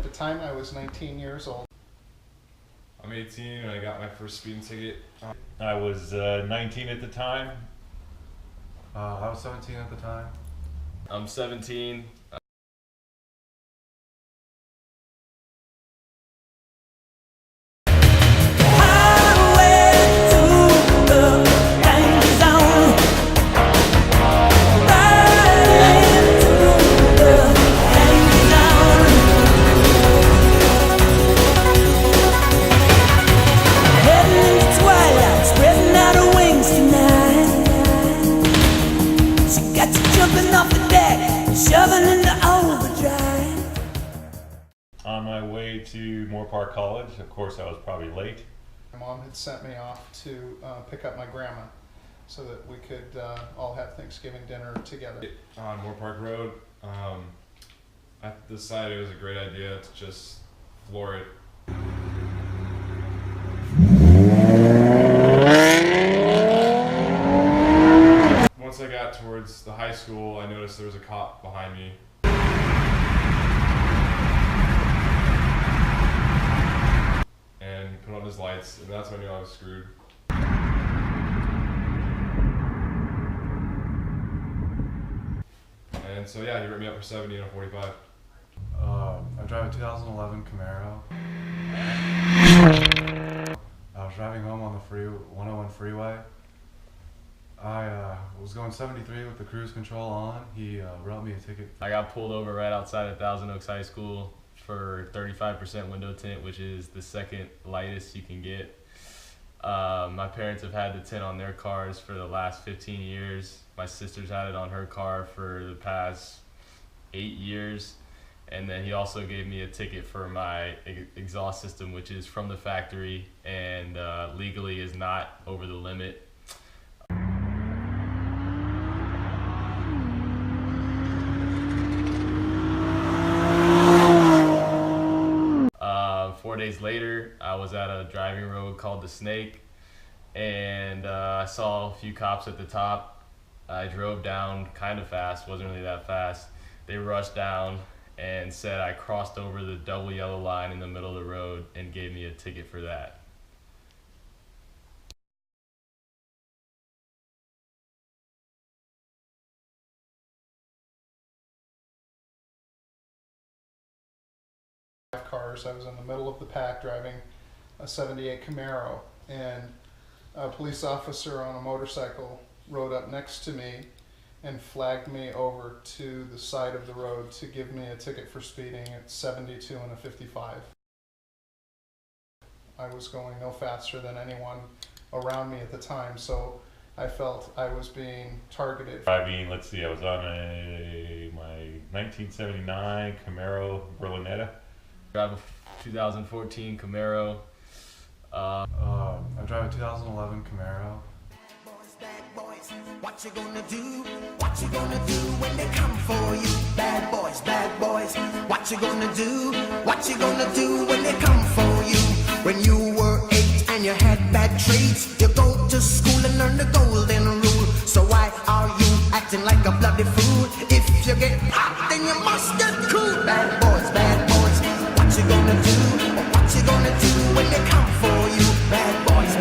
At the time, I was 19 years old. I'm 18 and I got my first speeding ticket. I was 19 at the time. I was 17 at the time. I'm 17. On my way to Moore Park College, of course I was probably late. My mom had sent me off to pick up my grandma so that we could all have Thanksgiving dinner together. On Moore Park Road, I decided it was a great idea to just floor it. Once I got towards the high school, I noticed there was a cop behind me. And he put on his lights, and that's when I knew I was screwed. And so yeah, he wrote me up for 70 and a 45. I drive a 2011 Camaro. I was driving home on the 101 freeway. I was going 73 with the cruise control on. He wrote me a ticket. I got pulled over right outside of Thousand Oaks High School for 35% window tint, which is the second lightest you can get. My parents have had the tint on their cars for the last 15 years. My sister's had it on her car for the past 8 years. And then he also gave me a ticket for my exhaust system, which is from the factory and legally is not over the limit. 4 days later, I was at a driving road called the Snake, and I saw a few cops at the top. I drove down kind of fast, wasn't really that fast. They rushed down and said I crossed over the double yellow line in the middle of the road and gave me a ticket for that. Cars. I was in the middle of the pack driving a 78 Camaro, and a police officer on a motorcycle rode up next to me and flagged me over to the side of the road to give me a ticket for speeding at 72 and a 55. I was going no faster than anyone around me at the time, so I felt I was being targeted. Driving, let's see, I was on my 1979 Camaro Berlinetta. Drive a 2014 Camaro. I drive a 2011 Camaro. Bad boys, what you gonna do? What you gonna do when they come for you? Bad boys, what you gonna do? What you gonna do when they come for you? When you were 8 and you had bad traits, you go to school and learn the golden rule. So why are you acting like a bloody fool? If you get hot, then you must get cool. Bad boys, what you gonna do? What you gonna do when they come for you? Bad boys,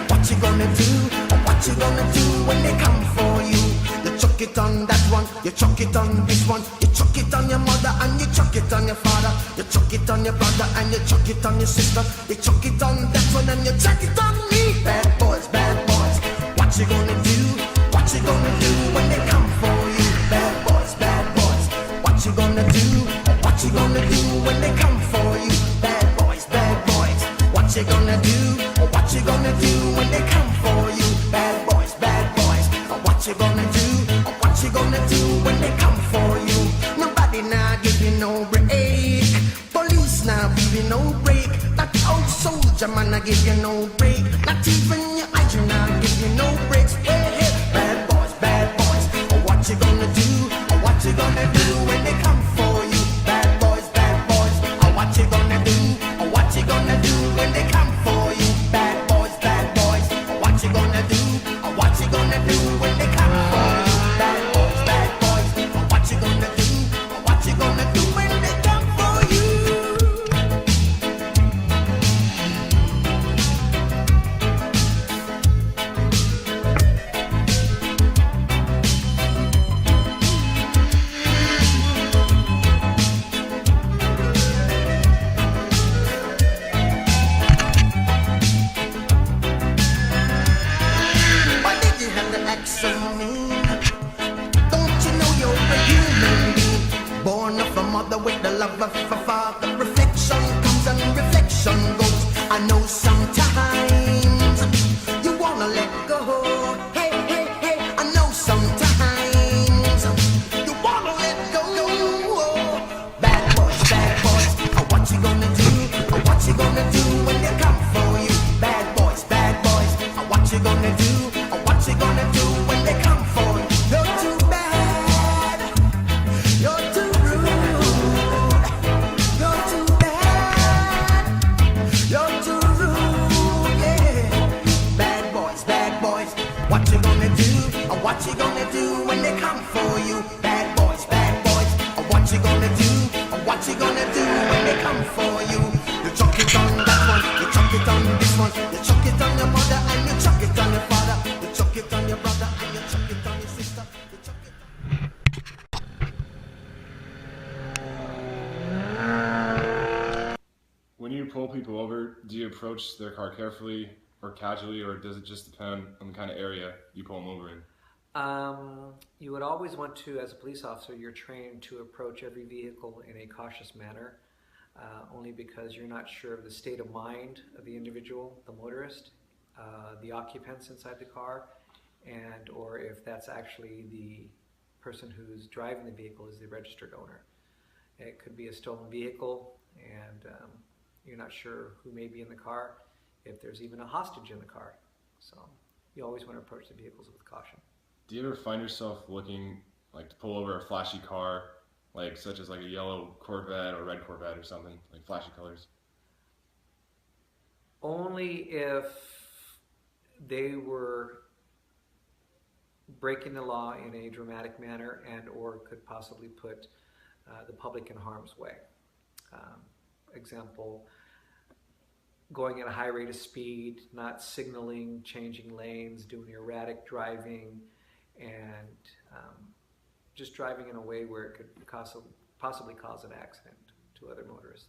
what you gonna do? What you gonna do when they come for you? You chuck it on that one, you chuck it on this one, you chuck it on your mother and you chuck it on your father, you chuck it on your brother and you chuck it on your sister, you chuck it on that one and you chuck it on me. Bad boys, what you gonna do? What you gonna do when they come for you? Bad boys, what you gonna do? What you gonna do when they come for you? Bad boys, what you gonna do? What you gonna do when they come for you? Bad boys, what you gonna do? What you gonna do when they come for you? Nobody now give you no break. Police now give you no break. That old soldier man I give you no break. Not even your eyes now give you no breaks. Hey, bad boys, what you gonna do? What you gonna do when they come for you? Bad boys, what you gonna do? What you gonna do when they come for you? Bad boys, what you gonna do? What you gonna do when they come for you? Bad boys, what you gonna do? What you gonna do when they come for you? The reflection comes and reflection goes. I know sometimes you wanna let go. Hey, hey, hey, I know sometimes you wanna let go. Bad boys, what you gonna do? What you gonna do when they come for you? Bad boys, what you gonna do? What you gonna do when they come for you? You're too bad, you're too rude, you're too bad, you're too rude, yeah. Bad boys, what you gonna do? What you gonna do when they come for you? Bad boys, what you gonna do? What you gonna do when they come for you? You chuck it on that one, you chuck it on this one, you chuck it on your mother and you chuck it on your father, you chuck it on your brother and you chuck it on your sister, you chuck it on... When you pull people over, do you approach their car carefully or casually, or does it just depend on the kind of area you pull them over in? You would always want to, as a police officer, you're trained to approach every vehicle in a cautious manner, only because you're not sure of the state of mind of the individual, the motorist, the occupants inside the car, and or if that's actually the person who's driving the vehicle is the registered owner. It could be a stolen vehicle, and you're not sure who may be in the car, if there's even a hostage in the car. So you always want to approach the vehicles with caution. Do you ever find yourself looking like to pull over a flashy car, like such as like a yellow Corvette or red Corvette or something, like flashy colors? Only if they were breaking the law in a dramatic manner and or could possibly put the public in harm's way. Example, going at a high rate of speed, not signaling, changing lanes, doing erratic driving, and just driving in a way where it could possibly cause an accident to other motorists.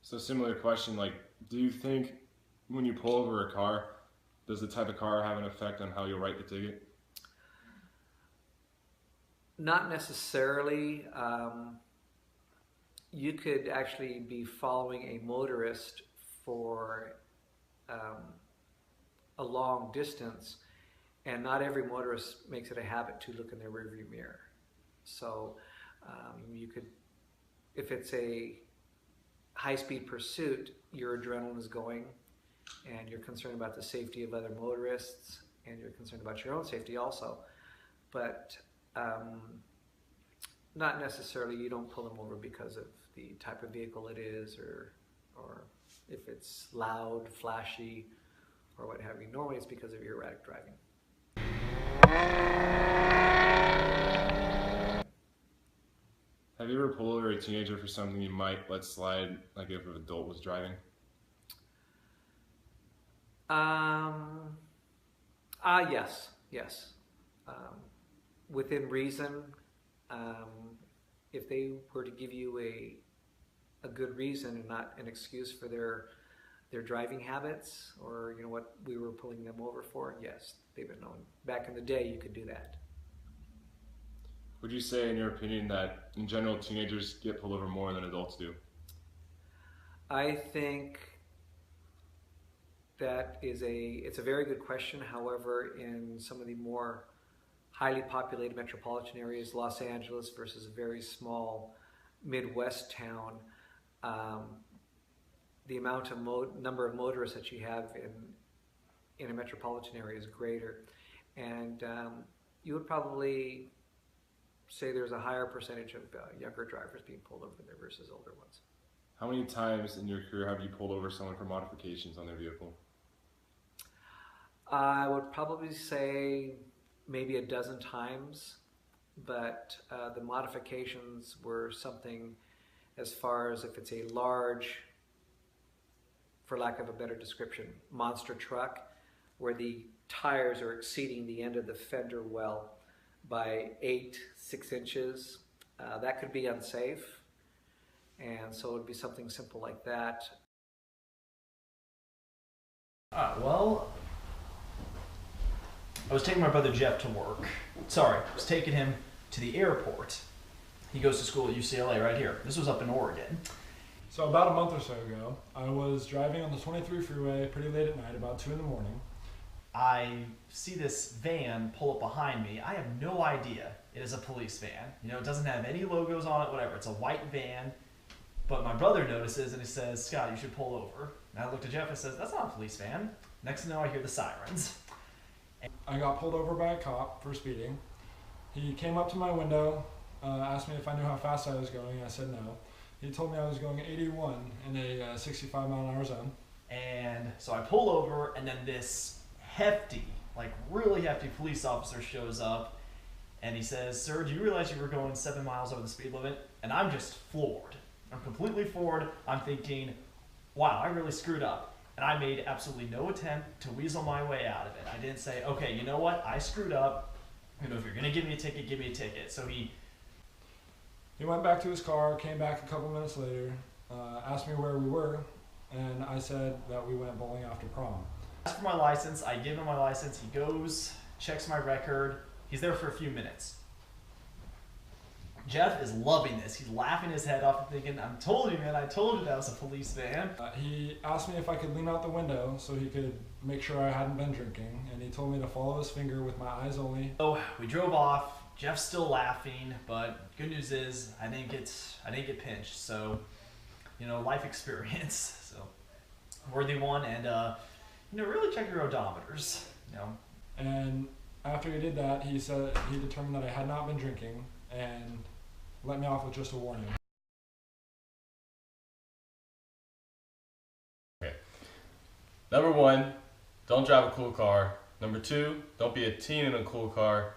So similar question, like, do you think when you pull over a car, does the type of car have an effect on how you'll write the ticket? Not necessarily. You could actually be following a motorist for a long distance, and not every motorist makes it a habit to look in their rearview mirror. So you could, if it's a high-speed pursuit, your adrenaline is going, and you're concerned about the safety of other motorists, and you're concerned about your own safety also. But not necessarily, you don't pull them over because of the type of vehicle it is, or if it's loud, flashy, or what have you. Normally it's because of your erratic driving. Have you ever pulled over a teenager for something you might let slide, like if an adult was driving? Yes. Within reason, if they were to give you a good reason and not an excuse for their driving habits, or what we were pulling them over for, yes, they've been known. Back in the day, you could do that. Would you say, in your opinion, that in general teenagers get pulled over more than adults do? I think that it's a very good question. However, in some of the more highly populated metropolitan areas, Los Angeles versus a very small Midwest town, the amount of number of motorists that you have in a metropolitan area is greater, and you would probably say there's a higher percentage of younger drivers being pulled over than there versus older ones. How many times in your career have you pulled over someone for modifications on their vehicle? I would probably say maybe a dozen times, but the modifications were something as far as if it's a large, for lack of a better description, monster truck where the tires are exceeding the end of the fender well, by 8, 6 inches. That could be unsafe, and so it would be something simple like that. Well, I was taking my brother Jeff to work. Sorry, I was taking him to the airport. He goes to school at UCLA right here. This was up in Oregon. So about a month or so ago, I was driving on the 23 freeway pretty late at night, about 2 in the morning. I see this van pull up behind me. I have no idea it is a police van. You know, it doesn't have any logos on it, whatever. It's a white van. But my brother notices and he says, "Scott, you should pull over." And I looked at Jeff and says, "That's not a police van." Next thing you know, I hear the sirens. I got pulled over by a cop for speeding. He came up to my window, asked me if I knew how fast I was going. I said no. He told me I was going 81 in a 65 mile an hour zone. And so I pull over, and then this hefty, like really hefty police officer shows up, and he says, "Sir, do you realize you were going 7 miles over the speed limit?" And I'm just floored. I'm completely floored. I'm thinking, wow, I really screwed up. And I made absolutely no attempt to weasel my way out of it. I didn't say, okay, you know what? I screwed up. You know, if you're going to give me a ticket, give me a ticket. So he went back to his car, came back a couple minutes later, asked me where we were, and I said that we went bowling after prom. asked for my license. I give him my license. He goes, checks my record. He's there for a few minutes. Jeff is loving this. He's laughing his head off and thinking, "I told you, man. I told you that was a police van." He asked me if I could lean out the window so he could make sure I hadn't been drinking, and he told me to follow his finger with my eyes only. So we drove off. Jeff's still laughing, but good news is I didn't get pinched. So, you know, life experience. So, worthy one, and you know, really check your odometers. You know. And after he did that, he said he determined that I had not been drinking and let me off with just a warning. Okay. Number 1, don't drive a cool car. Number 2, don't be a teen in a cool car.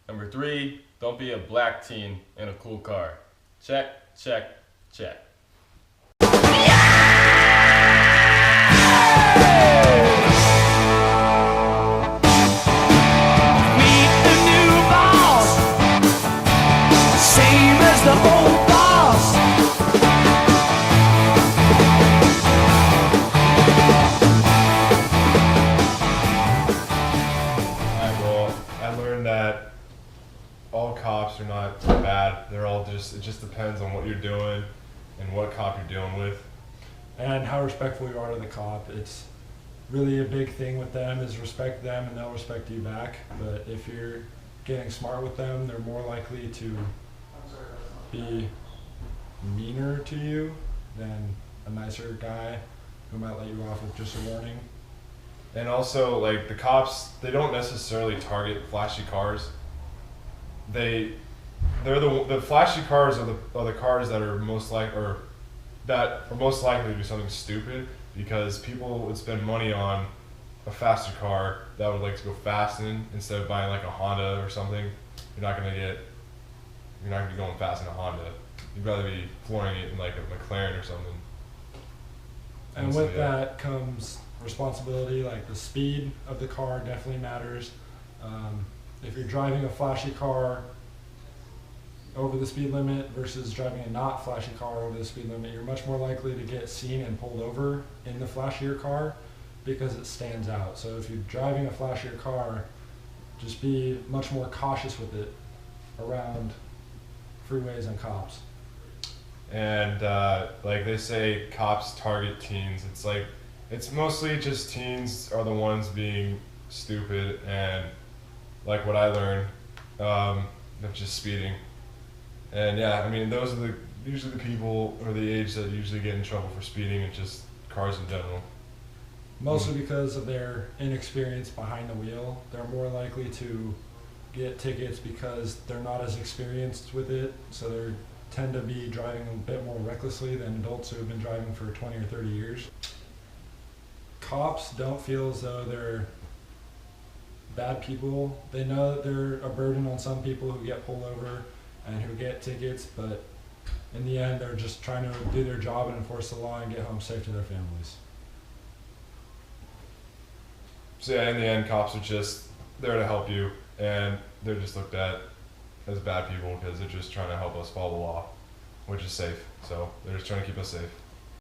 Number 3, don't be a black teen in a cool car. Check, check, check. Meet the new boss, same as the old boss. Well, I learned that all cops are not bad. They're all just, it just depends on what you're doing and what cop you're dealing with. And how respectful you are to the cop. It's really a big thing with them is respect them and they'll respect you back. But if you're getting smart with them, they're more likely to be meaner to you than a nicer guy who might let you off with just a warning. And also, like, the cops, they don't necessarily target flashy cars. They're the flashy cars are the cars that are most likely to do something stupid, because people would spend money on a faster car that would like to go fast in instead of buying like a Honda or something. You're not gonna be going fast in a Honda. You'd rather be flooring it in like a McLaren or something. And so, with yeah. that comes responsibility, like the speed of the car definitely matters. If you're driving a flashy car over the speed limit versus driving a not flashy car over the speed limit, you're much more likely to get seen and pulled over in the flashier car because it stands out. So if you're driving a flashier car, just be much more cautious with it around freeways and cops. And like they say, cops target teens. It's like, it's mostly just teens are the ones being stupid, and like what I learned of just speeding. And yeah, I mean, those are usually the people or the age that usually get in trouble for speeding, and just cars in general. Mostly because of their inexperience behind the wheel. They're more likely to get tickets because they're not as experienced with it, so they tend to be driving a bit more recklessly than adults who have been driving for 20 or 30 years. Cops don't feel as though they're bad people. They know that they're a burden on some people who get pulled over and who get tickets, but in the end, they're just trying to do their job and enforce the law and get home safe to their families. So yeah, in the end, cops are just there to help you, and they're just looked at as bad people because they're just trying to help us follow the law, which is safe. So they're just trying to keep us safe.